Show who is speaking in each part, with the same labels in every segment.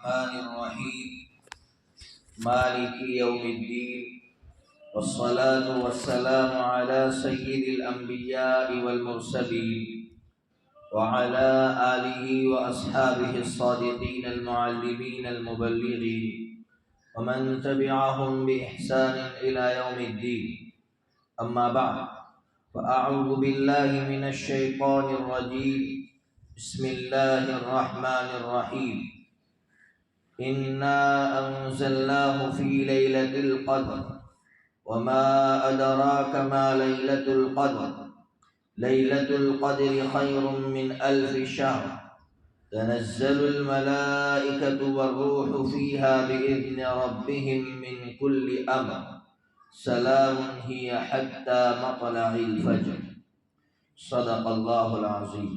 Speaker 1: الرحمن الرحيم مالك يوم الدين والصلاة والسلام على سيد الأنبياء والمرسلين وعلى آله وأصحابه الصادقين المعلمين المبلغين ومن تبعهم بإحسان إلى يوم الدين. أما بعد، فأعوذ بالله من الشيطان الرجيم. بسم الله الرحمن الرحيم. إنا أنزلناه في ليلة القدر وما أدراك ما ليلة القدر. ليلة القدر خير من 1000 شهر. تنزل الملائكة والروح فيها بإذن ربهم من كل أمر. سلام هي حتى مطلع الفجر. صدق الله العظيم.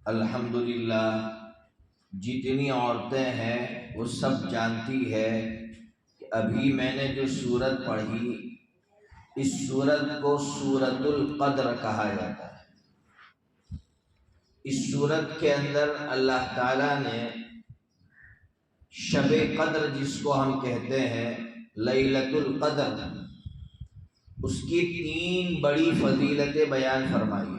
Speaker 1: الحمدللہ جتنی عورتیں ہیں وہ سب جانتی ہے کہ ابھی میں نے جو سورت پڑھی اس سورت کو سورت القدر کہا جاتا ہے۔ اس سورت کے اندر اللہ تعالیٰ نے شب قدر جس کو ہم کہتے ہیں لیلۃ القدر، اس کی 3 بڑی فضیلتیں بیان فرمائی ہیں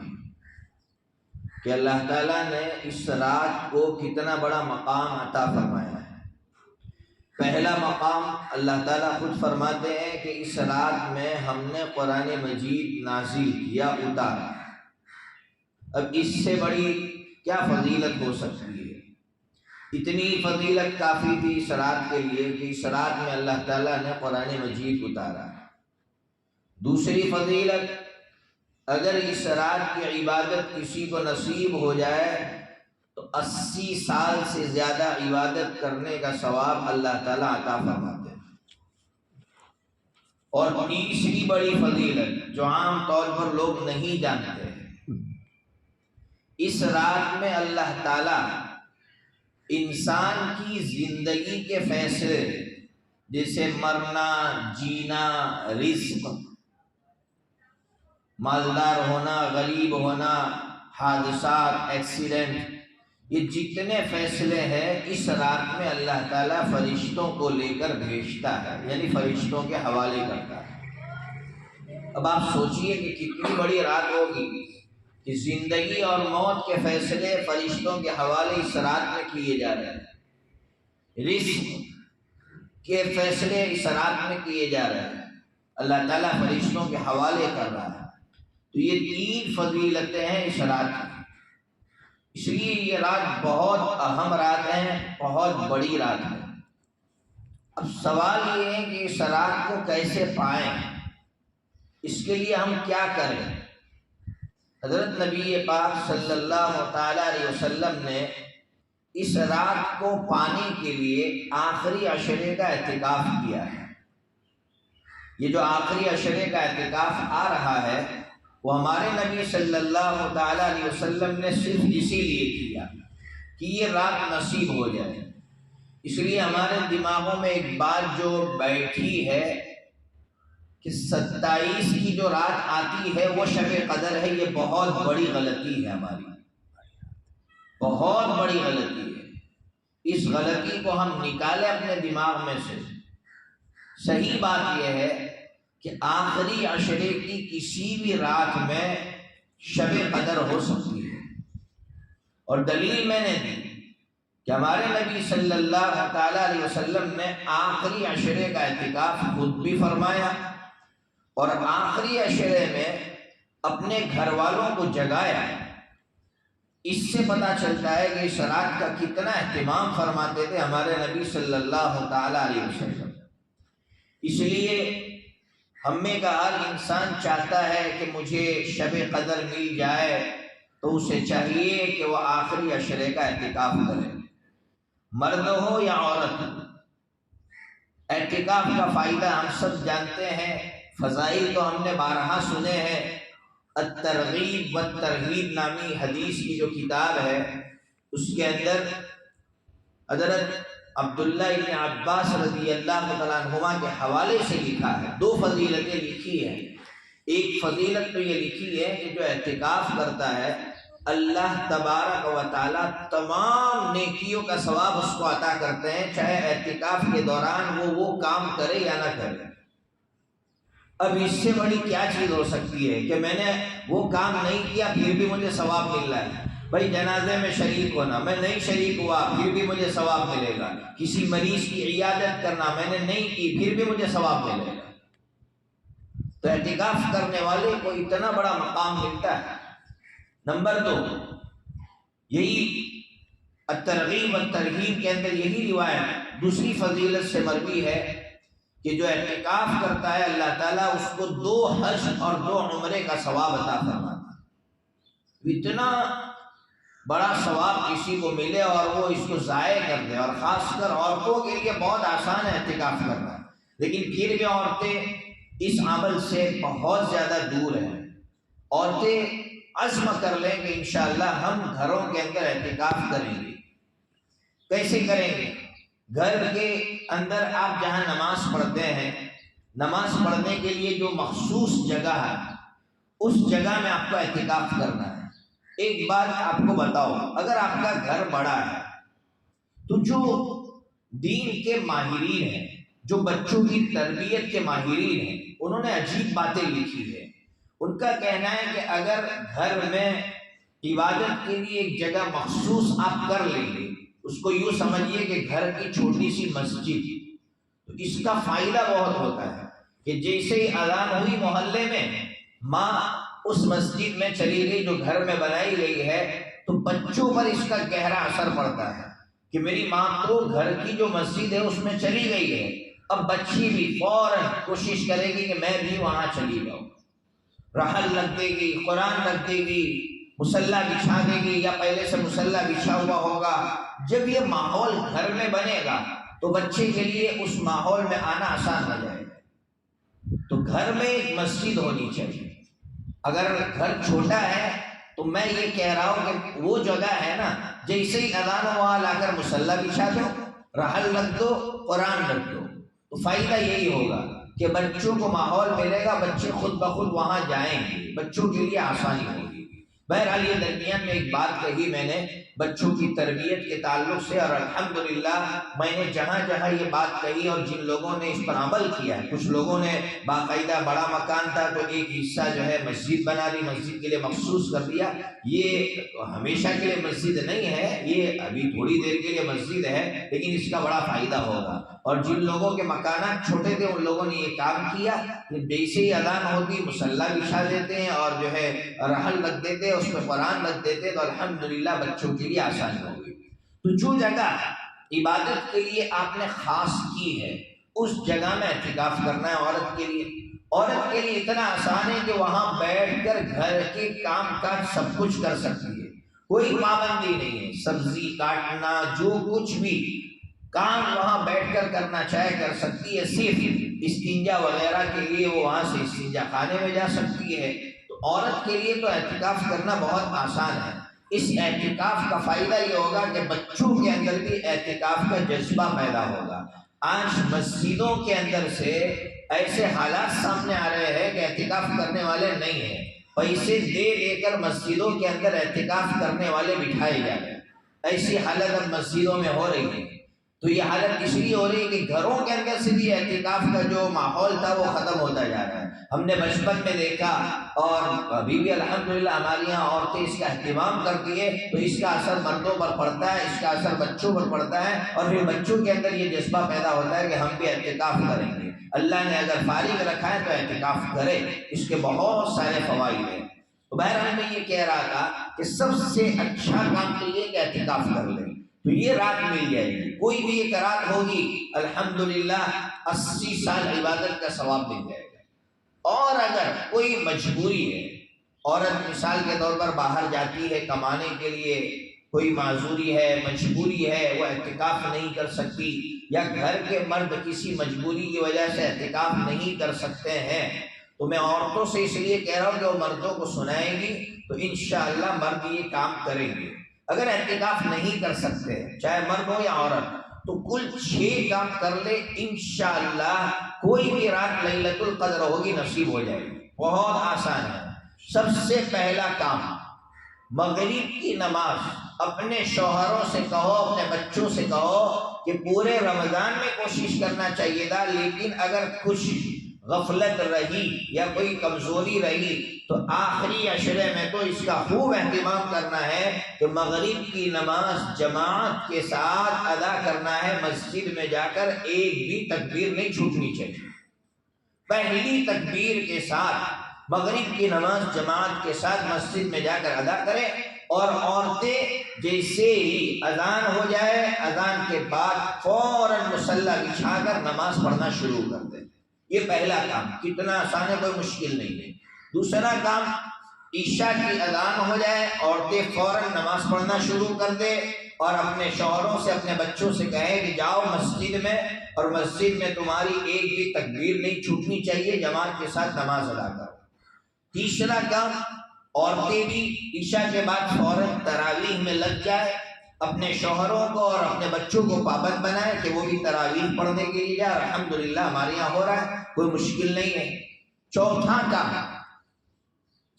Speaker 1: کہ اللہ تعالیٰ نے اس رات کو کتنا بڑا مقام عطا فرمایا ہے۔ پہلا مقام اللہ تعالیٰ خود فرماتے ہیں کہ اس رات میں ہم نے قرآن مجید نازل کیا، اتارا۔ اب اس سے بڑی کیا فضیلت ہو سکتی ہے؟ اتنی فضیلت کافی تھی اس رات کے لیے کہ اس رات میں اللہ تعالیٰ نے قرآن مجید اتارا۔ دوسری فضیلت، اگر اس رات کی عبادت کسی کو نصیب ہو جائے تو 80 سال سے زیادہ عبادت کرنے کا ثواب اللہ تعالیٰ عطا فرماتے ہیں۔ اور تیسری بڑی فضیلت جو عام طور پر لوگ نہیں جانتے ہیں، اس رات میں اللہ تعالیٰ انسان کی زندگی کے فیصلے جیسے مرنا، جینا، رزق، مالدار ہونا، غریب ہونا، حادثات، ایکسیڈنٹ، یہ جتنے فیصلے ہیں اس رات میں اللہ تعالیٰ فرشتوں کو لے کر بھیجتا ہے، یعنی فرشتوں کے حوالے کرتا ہے۔ اب آپ سوچئے کہ کتنی بڑی رات ہوگی کہ زندگی اور موت کے فیصلے فرشتوں کے حوالے اس رات میں کیے جا رہے ہیں، رزق کے فیصلے اس رات میں کیے جا رہے ہیں، اللہ تعالیٰ فرشتوں کے حوالے کر رہا ہے۔ تو یہ 3 فضیلتیں ہیں اس رات کی، اس لیے یہ رات بہت اہم رات ہے، بہت بڑی رات ہے۔ اب سوال یہ ہے کہ اس رات کو کیسے پائیں، اس کے لیے ہم کیا کریں؟ حضرت نبی پاک صلی اللہ تعالیٰ علیہ وسلم نے اس رات کو پانے کے لیے آخری عشرے کا اعتکاف کیا ہے۔ یہ جو آخری عشرے کا اعتکاف آ رہا ہے وہ ہمارے نبی صلی اللہ تعالیٰ علیہ وسلم نے صرف اسی لیے کیا کہ یہ رات نصیب ہو جائے۔ اس لیے ہمارے دماغوں میں ایک بات جو بیٹھی ہے کہ 27 کی جو رات آتی ہے وہ شب قدر ہے، یہ بہت بڑی غلطی ہے، ہماری بہت بڑی غلطی ہے۔ اس غلطی کو ہم نکالیں اپنے دماغ میں سے۔ صحیح بات یہ ہے کہ آخری عشرے کی کسی بھی رات میں شب قدر ہو سکتی ہے، اور دلیل میں نے دی کہ ہمارے نبی صلی اللہ تعالیٰ علیہ وسلم نے آخری عشرے کا اعتکاف خود بھی فرمایا اور آخری عشرے میں اپنے گھر والوں کو جگایا۔ اس سے پتہ چلتا ہے کہ اس رات کا کتنا اہتمام فرماتے تھے ہمارے نبی صلی اللہ تعالیٰ علیہ وسلم۔ اس لیے ہم میں کا ہر انسان چاہتا ہے کہ مجھے شب قدر مل جائے تو اسے چاہیے کہ وہ آخری عشرے کا اعتکاف کرے، مرد ہو یا عورت ہو۔ اعتکاف کا فائدہ ہم سب جانتے ہیں، فضائل تو ہم نے بارہا سنے ہیں۔ الترغیب والترہیب نامی حدیث کی جو کتاب ہے اس کے اندر حضرت عبداللہ ابن عباس رضی اللہ تعالیٰ عنہما کے حوالے سے لکھا ہے، 2 فضیلتیں لکھی ہیں۔ ایک فضیلت تو یہ لکھی ہے کہ جو اعتکاف کرتا ہے اللہ تبارک و تعالیٰ تمام نیکیوں کا ثواب اس کو عطا کرتے ہیں، چاہے اعتکاف کے دوران وہ کام کرے یا نہ کرے۔ اب اس سے بڑی کیا چیز ہو سکتی ہے کہ میں نے وہ کام نہیں کیا پھر بھی مجھے ثواب مل رہا ہے؟ بھائی جنازے میں شریک ہونا، میں نہیں شریک ہوا پھر بھی مجھے ثواب ملے گا۔ کسی مریض کی عیادت کرنا، میں نے نہیں کی پھر بھی مجھے ثواب ملے گا۔ تو اعتکاف کرنے والے کو اتنا بڑا مقام ملتا ہے۔ نمبر 2، یہی الترغیب والترہیب کے اندر یہی روایت دوسری فضیلت سے مروی ہے کہ جو اعتکاف کرتا ہے اللہ تعالیٰ اس کو 2 حج اور 2 عمرے کا ثواب عطا فرماتا ہے۔ اتنا بڑا ثواب کسی کو ملے اور وہ اس کو ضائع کر دے، اور خاص کر عورتوں کے لیے بہت آسان ہے اعتکاف کرنا، لیکن پھر بھی عورتیں اس عمل سے بہت زیادہ دور ہیں۔ عورتیں عزم کر لیں کہ انشاءاللہ ہم گھروں کے اندر اعتکاف کریں گے۔ کیسے کریں گے؟ گھر کے اندر آپ جہاں نماز پڑھتے ہیں، نماز پڑھنے کے لیے جو مخصوص جگہ ہے اس جگہ میں آپ کو اعتکاف کرنا ہے۔ ایک بات آپ کو بتاؤ، اگر آپ کا گھر بڑا ہے تو جو دین کے ماہرین ہیں، جو بچوں کی تربیت کے ماہرین ہیں، انہوں نے عجیب باتیں لکھی ہے۔ ان کا کہنا ہے کہ اگر گھر میں عبادت کے لیے ایک جگہ مخصوص آپ کر لیں گے، اس کو یوں سمجھیے کہ گھر کی چھوٹی سی مسجد، تو اس کا فائدہ بہت ہوتا ہے کہ جیسے ہی اذان ہوئی محلے میں، ماں اس مسجد میں چلی گئی جو گھر میں بنائی گئی ہے، تو بچوں پر اس کا گہرا اثر پڑتا ہے کہ میری ماں تو گھر کی جو مسجد ہے اس میں چلی گئی ہے، اب بچی بھی فوراً کوشش کرے گی کہ میں بھی وہاں چلی جاؤں، رحل رکھ دے گی، قرآن رکھ دے گی، مصلی بچھا دے گی، یا پہلے سے مصلی بچھا ہوا ہوگا۔ جب یہ ماحول گھر میں بنے گا تو بچے کے لیے اس ماحول میں آنا آسان ہو جائے گا۔ تو گھر میں ایک مسجد ہونی چاہیے۔ اگر گھر چھوٹا ہے تو میں یہ کہہ رہا ہوں کہ وہ جگہ ہے نا، جیسے ہی اذان ہو وہاں لا کر مصلی بچھا دو، رحل رکھ دو، قرآن رکھ دو، تو فائدہ یہی ہوگا کہ بچوں کو ماحول ملے گا، بچے خود بخود وہاں جائیں گے، بچوں کے لیے آسانی ہوگی۔ بہرحال یہ درمیان میں ایک بات کہی میں نے بچوں کی تربیت کے تعلق سے، اور الحمدللہ میں نے جہاں جہاں یہ بات کہی اور جن لوگوں نے اس پر عمل کیا ہے، کچھ لوگوں نے باقاعدہ بڑا مکان تھا تو ایک حصہ جو ہے مسجد بنا دی، مسجد کے لیے مخصوص کر دیا۔ یہ ہمیشہ کے لیے مسجد نہیں ہے، یہ ابھی تھوڑی دیر کے لیے مسجد ہے، لیکن اس کا بڑا فائدہ ہوگا۔ اور جن لوگوں کے مکانات چھوٹے تھے ان لوگوں نے یہ کام کیا کہ جیسے ہی اذان ہوتی مصلی بچھا دیتے ہیں اور جو ہے رحل رکھ دیتے ہیں، اس میں قرآن رکھ دیتے، تو الحمدللہ بچوں کے لیے آسانی ہوگی۔ تو جو جگہ عبادت کے لیے آپ نے خاص کی ہے اس جگہ میں اعتکاف کرنا ہے۔ عورت کے لیے اتنا آسان ہے کہ وہاں بیٹھ کر گھر کے کام کاج سب کچھ کر سکتی ہے، کوئی پابندی نہیں ہے، سبزی کاٹنا جو کچھ بھی کام وہاں بیٹھ کر کرنا چاہے کر سکتی ہے۔ صرف استنجا وغیرہ کے لیے وہ وہاں سے استنجا خانے میں جا سکتی ہے۔ تو عورت کے لیے تو اعتکاف کرنا بہت آسان ہے۔ اس اعتکاف کا فائدہ یہ ہوگا کہ بچوں کے اندر بھی اعتکاف کا جذبہ پیدا ہوگا۔ آج مسجدوں کے اندر سے ایسے حالات سامنے آ رہے ہیں کہ اعتکاف کرنے والے نہیں ہیں، پیسے دے کر مسجدوں کے اندر اعتکاف کرنے والے بٹھائے جا رہے ہیں۔ ایسی حالت اب مسجدوں میں ہو رہی ہے۔ تو یہ حالت اس لیے ہو رہی ہے کہ گھروں کے اندر سے بھی اعتکاف کا جو ماحول تھا وہ ختم ہوتا جا رہا ہے۔ ہم نے بچپن میں دیکھا اور ابھی بھی الحمدللہ ہماری یہاں عورتیں اس کا اہتمام کرتی ہے، تو اس کا اثر مردوں پر پڑتا ہے، اس کا اثر بچوں پر پڑتا ہے، اور پھر بچوں کے اندر یہ جذبہ پیدا ہوتا ہے کہ ہم بھی اعتکاف کریں گے۔ اللہ نے اگر فارغ رکھا ہے تو اعتکاف کرے، اس کے بہت سارے فوائد ہیں۔ تو بہرحال میں یہ کہہ رہا تھا کہ سب سے اچھا کام تو یہ کہ اعتکاف کر لیں، تو یہ رات مل جائے گی۔ کوئی بھی ایک رات ہوگی الحمدللہ 80 سال عبادت کا ثواب مل جائے گا۔ اور اگر کوئی مجبوری ہے، عورت مثال کے طور پر باہر جاتی ہے کمانے کے لیے، کوئی معذوری ہے، مجبوری ہے، وہ اعتکاف نہیں کر سکتی، یا گھر کے مرد کسی مجبوری کی وجہ سے اعتکاف نہیں کر سکتے ہیں، تو میں عورتوں سے اس لیے کہہ رہا ہوں کہ وہ مردوں کو سنائیں گی تو انشاءاللہ مرد یہ کام کریں گے۔ اگر اعتکاف نہیں کر سکتے چاہے مرد ہو یا عورت، تو کل 6 کام کر لے، انشاءاللہ کوئی بھی رات لیلۃ القدر ہوگی نصیب ہو جائے گی۔ بہت آسان ہے۔ سب سے پہلا کام مغرب کی نماز اپنے شوہروں سے کہو، اپنے بچوں سے کہو کہ پورے رمضان میں کوشش کرنا چاہیے تھا، لیکن اگر کچھ غفلت رہی یا کوئی کمزوری رہی تو آخری عشرے میں تو اس کا خوب اہتمام کرنا ہے کہ مغرب کی نماز جماعت کے ساتھ ادا کرنا ہے۔ مسجد میں جا کر ایک بھی تکبیر نہیں چھوٹنی چاہیے، پہلی تکبیر کے ساتھ مغرب کی نماز جماعت کے ساتھ مسجد میں جا کر ادا کریں۔ اور عورتیں جیسے ہی اذان ہو جائے، اذان کے بعد فوراً مصلی بچھا کر نماز پڑھنا شروع کر دیں۔ یہ پہلا کام، کتنا آسان ہے، کوئی مشکل نہیں ہے۔ دوسرا کام، عشاء کی اذان ہو جائے، عورتیں فوراً نماز پڑھنا شروع کر دیں اور اپنے شوہروں سے، اپنے بچوں سے کہیں کہ جاؤ مسجد میں، اور مسجد میں تمہاری ایک بھی تکبیر نہیں چھوٹنی چاہیے، جماعت کے ساتھ نماز ادا کرو۔ تیسرا کام، عورتیں بھی عشاء کے بعد فوراً تراویح میں لگ جائے، اپنے شوہروں کو اور اپنے بچوں کو پابند بنائے کہ وہ بھی تراویح پڑھنے کے لیے جائے۔ الحمدللہ ہمارے یہاں ہو رہا ہے، کوئی مشکل نہیں ہے۔ چوتھا کام،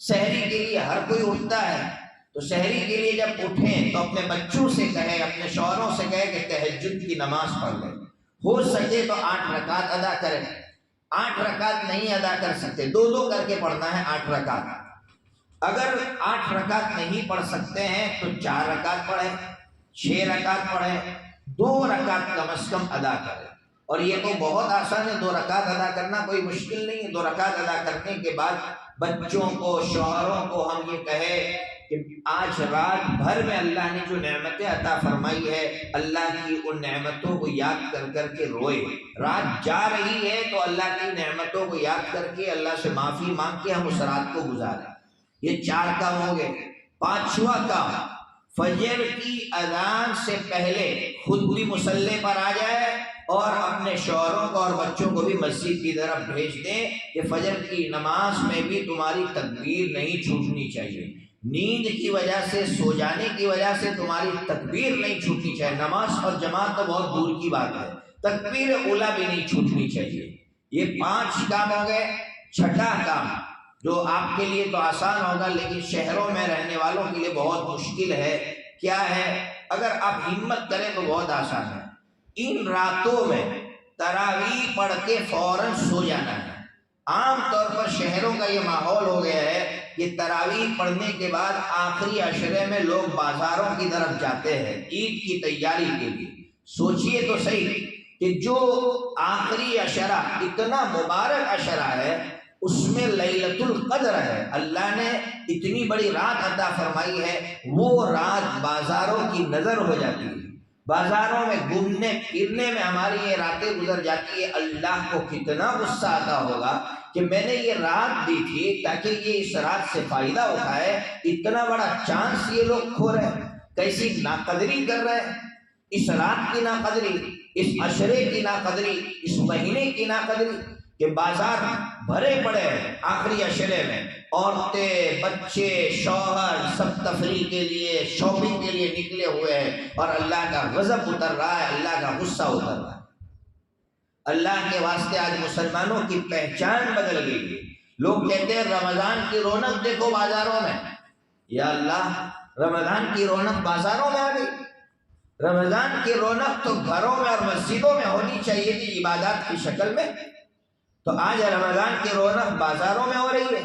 Speaker 1: سحری کے لیے ہر کوئی اٹھتا ہے، تو سحری کے لیے جب اٹھیں تو اپنے بچوں سے کہیں، اپنے شوہروں سے کہیں کہ تہجد کی نماز پڑھ لیں، ہو سکے تو 8 رکعت ادا کریں۔ 8 رکعت نہیں ادا کر سکتے، 2 کر کے پڑھنا ہے 8 رکعت۔ اگر 8 رکعت نہیں پڑھ سکتے ہیں تو 4 رکعت پڑھیں، 6 رکعت پڑھیں، 2 رکعت کم از کم ادا کریں۔ اور یہ تو بہت آسان ہے، 2 رکعت ادا کرنا کوئی مشکل نہیں ہے۔ 2 رکعت ادا کرنے کے بعد بچوں کو، شوہروں کو ہم یہ کہیں کہ آج رات بھر میں اللہ نے جو نعمتیں عطا فرمائی ہے، اللہ کی ان نعمتوں کو یاد کر کر کے روئے۔ رات جا رہی ہے تو اللہ کی نعمتوں کو یاد کر کے اللہ سے معافی مانگ کے ہم اس رات کو گزاریں۔ یہ 4 کام ہو گئے۔ 5واں کام، فجر کی اذان سے پہلے خود بھی مصلی پر آ جائے اور اپنے شوہروں کو اور بچوں کو بھی مسجد کی طرف بھیج دیں کہ فجر کی نماز میں بھی تمہاری تکبیر نہیں چھوٹنی چاہیے، نیند کی وجہ سے، سو جانے کی وجہ سے تمہاری تکبیر نہیں چھوٹنی چاہیے۔ نماز اور جماعت تو بہت دور کی بات ہے، تکبیر اولیٰ بھی نہیں چھوٹنی چاہیے۔ یہ 5 کام ہو گئے۔ 6واں کام جو آپ کے لیے تو آسان ہوگا لیکن شہروں میں رہنے والوں کے لیے بہت مشکل ہے، کیا ہے؟ اگر آپ ہمت کریں تو بہت آسان ہے۔ ان راتوں میں تراویح پڑھ کے فوراً سو جانا ہے۔ عام طور پر شہروں کا یہ ماحول ہو گیا ہے کہ تراویح پڑھنے کے بعد آخری عشرے میں لوگ بازاروں کی طرف جاتے ہیں عید کی تیاری کے لیے۔ سوچئے تو صحیح کہ جو آخری عشرہ اتنا مبارک عشرہ ہے، اس میں لیلۃ القدر ہے، اللہ نے اتنی بڑی رات عطا فرمائی ہے، وہ رات بازاروں کی نظر ہو جاتی ہے، بازاروں میں گھومنے پھرنے میں ہماری یہ راتیں گزر جاتی ہے۔ اللہ کو کتنا غصہ آتا ہوگا کہ میں نے یہ رات دی تھی تاکہ یہ اس رات سے فائدہ اٹھائے، اتنا بڑا چانس یہ لوگ کھو رہے ہیں، کیسی ناقدری کر رہے ہیں، اس رات کی ناقدری، اس عشرے کی ناقدری، اس مہینے کی ناقدری، کہ بازار بھرے پڑے ہیں آخری عشرے میں، عورتیں، بچے، شوہر سب تفریح کے لیے، شاپنگ کے لیے نکلے ہوئے ہیں، اور اللہ کا غضب اتر رہا ہے، اللہ کا غصہ اتر رہا ہے۔ اللہ کے واسطے آج مسلمانوں کی پہچان بدل گئی ہے۔ لوگ کہتے ہیں رمضان کی رونق دیکھو بازاروں میں، یا اللہ، رمضان کی رونق بازاروں میں آ گئی؟ رمضان کی رونق تو گھروں میں اور مسجدوں میں ہونی چاہیے تھی عبادات کی شکل میں، تو آج رمضان کی رونق بازاروں میں ہو رہی ہے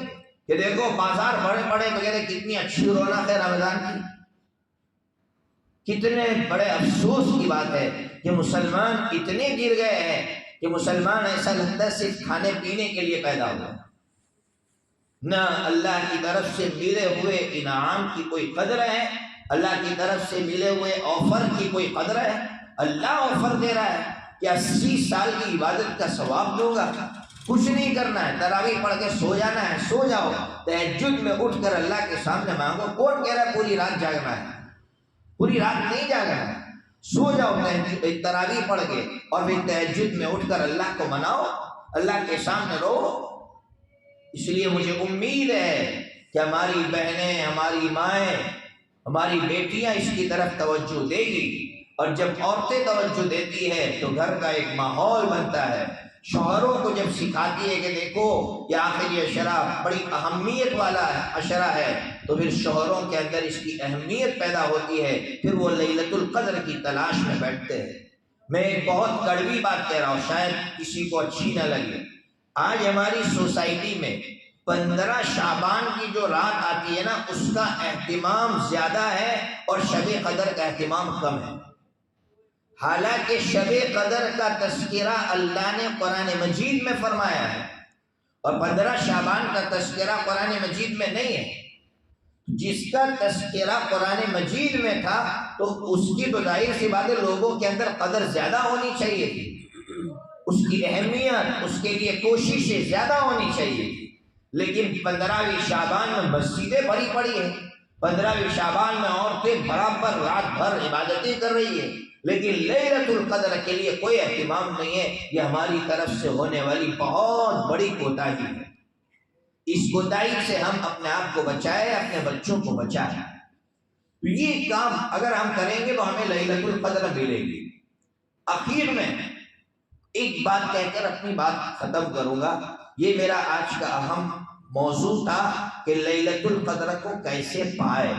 Speaker 1: کہ دیکھو بازار بڑے بڑے وغیرہ، کتنی اچھی رونق ہے رمضان کی۔ کتنے بڑے افسوس کی بات ہے کہ مسلمان اتنے گر گئے ہیں کہ مسلمان ایسا لگتا ہے صرف کھانے پینے کے لیے پیدا ہوا، نہ اللہ کی طرف سے ملے ہوئے انعام کی کوئی قدر ہے، اللہ کی طرف سے ملے ہوئے آفر کی کوئی قدر ہے۔ اللہ آفر دے رہا ہے کہ 80 سال کی عبادت کا ثواب دوں گا، کچھ نہیں کرنا ہے، تراویح پڑھ کے سو جانا ہے، سو جاؤ، تہجد میں اٹھ کر اللہ کے سامنے مانگو۔ کون کہہ رہا ہے پوری رات جاگنا ہے؟ پوری رات نہیں جاگنا ہے، سو جاؤ تراویح پڑھ کے، اور پھر تہجد میں اٹھ کر اللہ کو مناؤ، اللہ کے سامنے رو۔ اس لیے مجھے امید ہے کہ ہماری بہنیں، ہماری مائیں، ہماری بیٹیاں اس کی طرف توجہ دے گی، اور جب عورتیں توجہ دیتی ہے تو گھر کا ایک ماحول بنتا ہے۔ شوہروں کو جب سکھاتی ہے کہ دیکھو یہ آخری عشرہ بڑی اہمیت والا عشرہ ہے، تو پھر شوہروں کے اندر اس کی اہمیت پیدا ہوتی ہے، پھر وہ لیلۃ القدر کی تلاش میں بیٹھتے ہیں۔ میں ایک بہت کڑوی بات کہہ رہا ہوں، شاید کسی کو اچھی نہ لگے۔ آج ہماری سوسائٹی میں 15 شعبان کی جو رات آتی ہے نا، اس کا اہتمام زیادہ ہے اور شب قدر کا اہتمام کم ہے۔ حالانکہ شب قدر کا تذکرہ اللہ نے قرآن مجید میں فرمایا ہے اور 15 شعبان کا تذکرہ قرآن مجید میں نہیں ہے۔ جس کا تذکرہ قرآن مجید میں تھا تو اس کی تو ظاہر سی بات ہے لوگوں کے اندر قدر زیادہ ہونی چاہیے تھی، اس کی اہمیت، اس کے لیے کوششیں زیادہ ہونی چاہیے تھی۔ لیکن 15ویں شعبان میں مسجدیں بھری پڑی ہیں، 15ویں شعبان میں عورتیں برابر رات بھر عبادتیں کر رہی ہیں، لیکن لیلۃ القدر کے لیے کوئی اہتمام نہیں ہے۔ یہ ہماری طرف سے ہونے والی بہت بڑی کوتاہی ہے۔ اس کوتاہی سے ہم اپنے آپ کو بچائیں، اپنے بچوں کو بچائیں۔ یہ کام اگر ہم کریں گے تو ہمیں لیلۃ القدر ملے گی۔ آخر میں ایک بات کہہ کر اپنی بات ختم کروں گا۔ یہ میرا آج کا اہم موضوع تھا کہ لیلۃ القدر کو کیسے پائے۔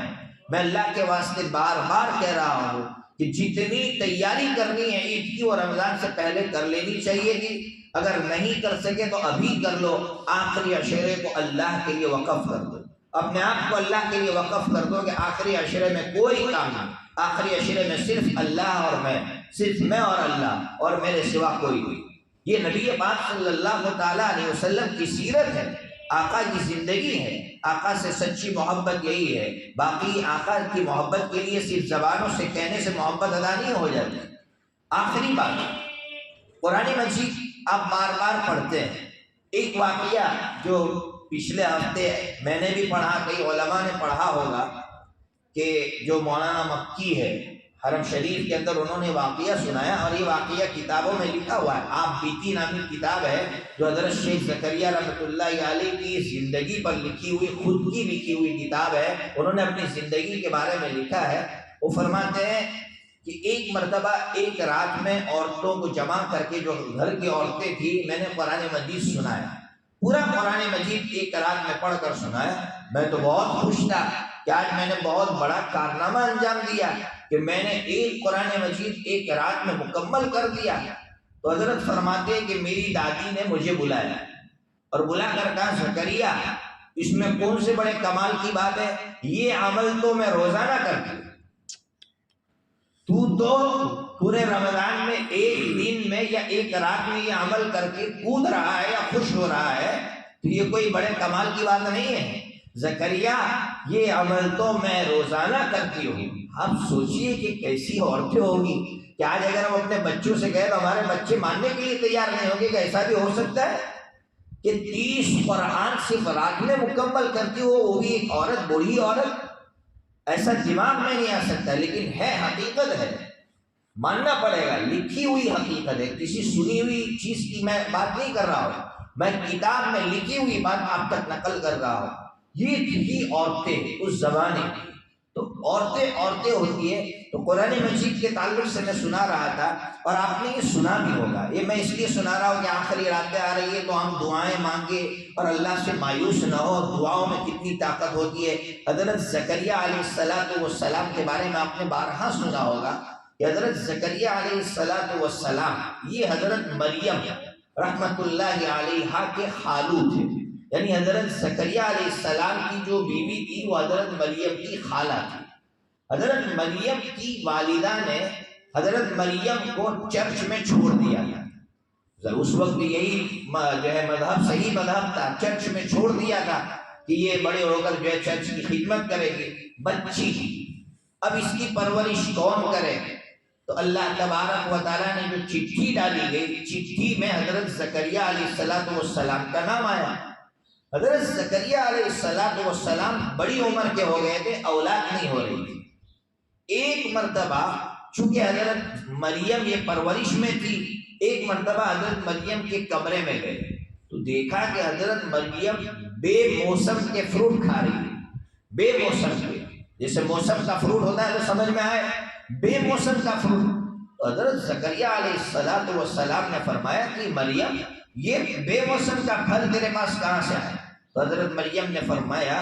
Speaker 1: میں اللہ کے واسطے بار بار کہہ رہا ہوں کہ جتنی تیاری کرنی ہے عید کی اور رمضان سے پہلے کر لینی چاہیے گی۔ اگر نہیں کر سکے تو ابھی کر لو، آخری عشرے کو اللہ کے لیے وقف کر دو، اپنے آپ کو اللہ کے لیے وقف کر دو کہ آخری عشرے میں کوئی کام نہیں، آخری عشرے میں صرف اللہ اور میں، صرف میں اور اللہ اور میرے سوا کوئی نہیں۔ یہ نبی پاک صلی اللہ تعالیٰ علیہ وسلم کی سیرت ہے، آقا کی زندگی ہے۔ آقا سے سچی محبت یہی ہے، باقی آقا کی محبت کے لیے صرف زبانوں سے کہنے سے محبت ادا نہیں ہو جاتی۔ آخری بات، قرآن مجید آپ بار بار پڑھتے ہیں۔ ایک واقعہ جو پچھلے ہفتے میں نے بھی پڑھا، کئی علماء نے پڑھا ہوگا، کہ جو مولانا مکی ہے حرم شریف کے اندر، انہوں نے واقعہ سنایا اور یہ واقعہ کتابوں میں لکھا ہوا ہے۔ آپ بیتی نامی کتاب ہے جو حضرت شیخ زکریہ رحمۃ اللہ علیہ کی زندگی پر لکھی ہوئی، خود کی لکھی ہوئی کتاب ہے۔ انہوں نے اپنی زندگی کے بارے میں لکھا ہے۔ وہ فرماتے ہیں کہ ایک مرتبہ ایک رات میں عورتوں کو جمع کر کے، جو گھر کی عورتیں تھیں، میں نے قرآن مجید سنایا، پورا قرآن مجید ایک رات میں پڑھ کر سنایا۔ میں تو بہت خوش تھا کہ آج میں نے بہت بڑا کارنامہ انجام دیا کہ میں نے ایک قرآن مجید ایک رات میں مکمل کر دیا۔ تو حضرت فرماتے ہیں کہ میری دادی نے مجھے بلایا اور بلا کر کہا، زکریا اس میں کون سے بڑے کمال کی بات ہے، یہ عمل تو میں روزانہ کرتی ہوں، تو پورے رمضان میں ایک دن میں یا ایک رات میں یہ عمل کر کے کود رہا ہے یا خوش ہو رہا ہے، تو یہ کوئی بڑے کمال کی بات نہیں ہے زکریا، یہ عمل تو میں روزانہ کرتی ہوں۔ آپ سوچئے کہ کیسی عورتیں ہوں گی کہ آج اگر ہم اپنے بچوں سے کہیں تو ہمارے بچے ماننے کے لیے تیار نہیں ہوں گے کہ ایسا بھی ہو سکتا ہے کہ 30 قرآن صرف رات میں مکمل کرتی ہو، وہ بھی ایک عورت، بوڑھی عورت۔ ایسا دماغ میں نہیں آ سکتا، لیکن ہے، حقیقت ہے، ماننا پڑے گا، لکھی ہوئی حقیقت ہے، کسی سنی ہوئی چیز کی میں بات نہیں کر رہا ہوں، میں کتاب میں لکھی ہوئی بات آپ تک نقل کر رہا ہوں۔ یہ تھی عورتیں اس زمانے کی۔ تو عورتیں ہوتی ہے۔ تو قرآن مجید کے تعلق سے میں سنا رہا تھا اور آپ نے یہ سنا بھی ہوگا۔ یہ میں اس لیے سنا رہا ہوں کہ آخری راتیں آ رہی ہے تو ہم دعائیں مانگے اور اللہ سے مایوس نہ ہو۔ دعاؤں میں کتنی طاقت ہوتی ہے۔ حضرت زکریا علیہ السلام کے بارے میں آپ نے بارہا سنا ہوگا کہ حضرت زکریا علیہ السلام یہ حضرت مریم رحمت اللہ علیہا کے خالو تھے، یعنی حضرت زکریا علیہ السلام کی جو بیوی تھی وہ حضرت مریم کی خالہ تھی۔ حضرت مریم کی والدہ نے حضرت مریم کو چرچ میں چھوڑ دیا تھا۔ اس وقت بھی یہی جو ہے مذہب، صحیح مذہب تھا، چرچ میں چھوڑ دیا تھا کہ یہ بڑے ہو کر جو ہے چرچ کی خدمت کرے گی، بچی تھی۔ اب اس کی پرورش کون کرے؟ تو اللہ تبارک و تعالیٰ نے جو چٹھی ڈالی گئی، چٹھی میں حضرت زکریا علیہ السلام کا نام آیا۔ حضرت زکریا علیہ السلام بڑی عمر کے ہو گئے تھے، اولاد نہیں ہو رہی تھی۔ ایک مرتبہ چونکہ حضرت مریم یہ پرورش میں تھی، ایک مرتبہ حضرت مریم کے کمرے میں گئے تو دیکھا کہ حضرت مریم بے موسم کے فروٹ کھا رہی ہے، بے موسم کے، جیسے موسم کا فروٹ ہوتا ہے تو سمجھ میں آئے، بے موسم کا فروٹ۔ تو حضرت زکریا علیہ السلام نے فرمایا کہ مریم یہ بے موسم کا پھل تیرے پاس کہاں سے آیا؟ تو حضرت مریم نے فرمایا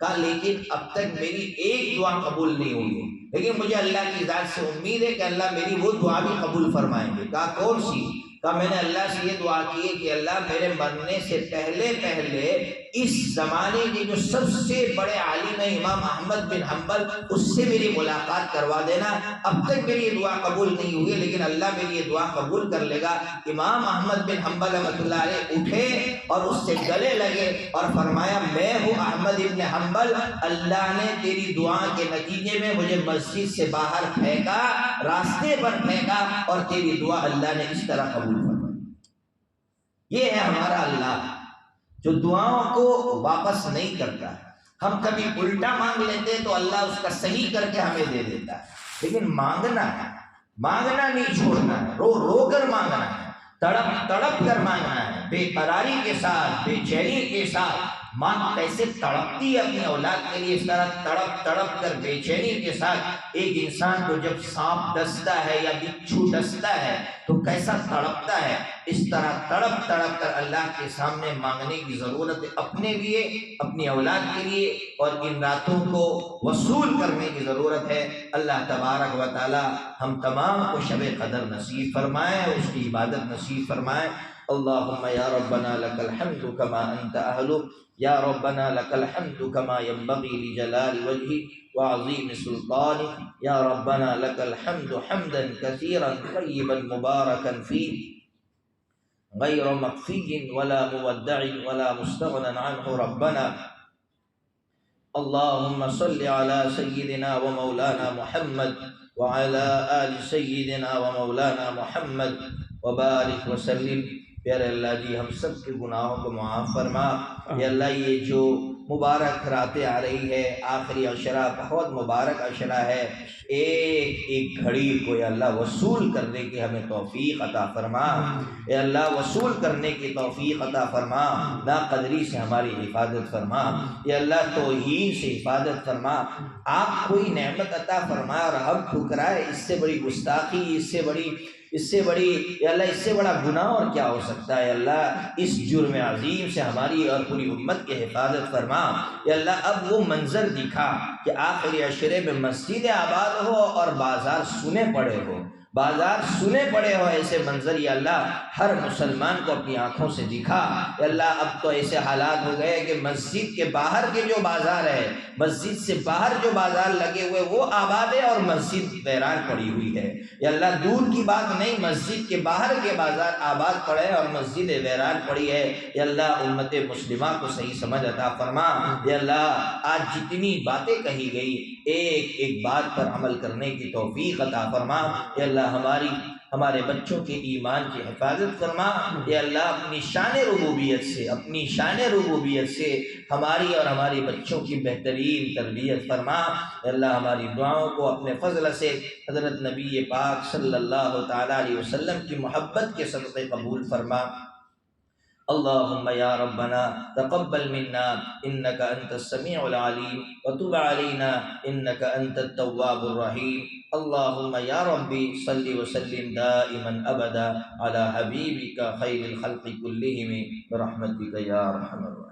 Speaker 1: کہا لیکن اب تک میری ایک دعا قبول نہیں ہوئی ہے، لیکن مجھے اللہ کی ذات سے امید ہے کہ اللہ میری وہ دعا بھی قبول فرمائیں گے۔ کہا کون سی؟ کہا میں نے اللہ سے یہ دعا کی ہے کہ اللہ میرے مرنے سے پہلے اس زمانے کے جو سب سے بڑے عالم ہے امام احمد بن حنبل، اس سے میری ملاقات کروا دینا۔ اب تک میری یہ دعا قبول نہیں ہوئی ہے، لیکن اللہ میری یہ دعا قبول کر لے گا۔ امام احمد بن حنبل رحمۃ اللہ علیہ اٹھے اور اس سے گلے لگے اور فرمایا میں ہوں احمد ابن حنبل، اللہ نے تیری دعا کے نتیجے میں مجھے مسجد سے باہر پھینکا، راستے پر پھینکا، اور تیری دعا اللہ نے اس طرح قبول فرمائی۔ یہ ہے ہمارا اللہ جو دعاؤں کو واپس نہیں کرتا ہے۔ ہم کبھی الٹا مانگ لیتے ہیں تو اللہ اس کا صحیح کر کے ہمیں دے دیتا ہے، لیکن مانگنا ہے، مانگنا نہیں چھوڑنا ہے، رو رو کر مانگنا ہے، تڑپ تڑپ کر مانگنا ہے، بے قراری کے ساتھ، بے چینی کے ساتھ۔ ماں کیسے تڑپتی ہے اپنی اولاد کے لیے، اس طرح تڑپ تڑپ کر بے چینی کے ساتھ ایک انسان کو جب سانپ ڈستا ہے یا بچھو ڈستا ہے تو کیسا تڑپتا ہے، اس طرح تڑپ تڑپ کر اللہ کے سامنے مانگنے کی ضرورت ہے، اپنے لیے، اپنی اولاد کے لیے، اور ان راتوں کو وصول کرنے کی ضرورت ہے۔ اللہ تبارک و تعالی ہم تمام کو شب قدر نصیب فرمائے، اس کی عبادت نصیب فرمائے۔ اللہم یا ربنا لک الحمد کما انت اہل، یا ربنا لک الحمد کما ينبغی لجلال وجهک وعظیم سلطانک، یا ربنا لک الحمد حمدا کثیرا طیبا مبارکا فیہ غیر مکفی ولا مودع ولا مستغنى عنہ۔ ربنا اللہم صل علی سیدنا و مولانا محمد وعلی آل سیدنا و مولانا محمد وبارک وسلم۔ پیارے اللہ جی ہم سب کے گناہوں کو معاف فرما۔ یا اللہ یہ جو مبارک راتیں آ رہی ہے، آخری عشرہ بہت مبارک عشرہ ہے، ایک ایک گھڑی کو یا اللہ وصول کرنے کی ہمیں توفیق عطا فرما۔ یا اللہ وصول کرنے کی توفیق عطا فرما، نا قدری سے ہماری حفاظت فرما۔ یا اللہ توہین سے حفاظت فرما۔ آپ کوئی نعمت عطا فرمائے اور ہم ٹھکرائے، اس سے بڑی گستاخی، اس سے بڑی یا اللہ اس سے بڑا گناہ اور کیا ہو سکتا ہے۔ اللہ اس جرم عظیم سے ہماری اور پوری امت کی حفاظت فرما۔ یا اللہ اب وہ منظر دکھا کہ آخری عشرے میں مسجد آباد ہو اور بازار سنے پڑے ہو، بازار سنے پڑے ہو، ایسے منظر یا اللہ ہر مسلمان کو اپنی آنکھوں سے دکھا۔ یا اللہ اب تو ایسے حالات ہو گئے کہ مسجد کے باہر کے جو بازار ہے، مسجد سے باہر جو بازار لگے ہوئے وہ آباد ہے اور مسجد ویران پڑی ہوئی ہے۔ یا اللہ دور کی بات نہیں، مسجد کے باہر کے بازار آباد پڑے اور مسجد ویران پڑی ہے۔ یا اللہ امت مسلمہ کو صحیح سمجھ عطا فرما۔ یا اللہ آج جتنی باتیں کہی گئی ایک ایک بات پر عمل کرنے کی توفیق عطا فرما۔ یا اللہ ہمارے بچوں کے ایمان کی حفاظت فرما۔ یا اللہ اپنی شان ربوبیت سے ہماری اور ہمارے بچوں کی بہترین تربیت فرما۔ یا اللہ ہماری دعاؤں کو اپنے فضل سے حضرت نبی پاک صلی اللہ تعالی علیہ وسلم کی محبت کے صدقے قبول فرما۔ اللہم یا ربنا تقبل منا انک انت السمیع العلیم وتب علینا انک انت التواب الرحیم۔ اللہم یا ربی صلی وسلم دائما ابدا علی حبیبک خیر الخلق کلہم برحمتک یا ارحم الراحمین۔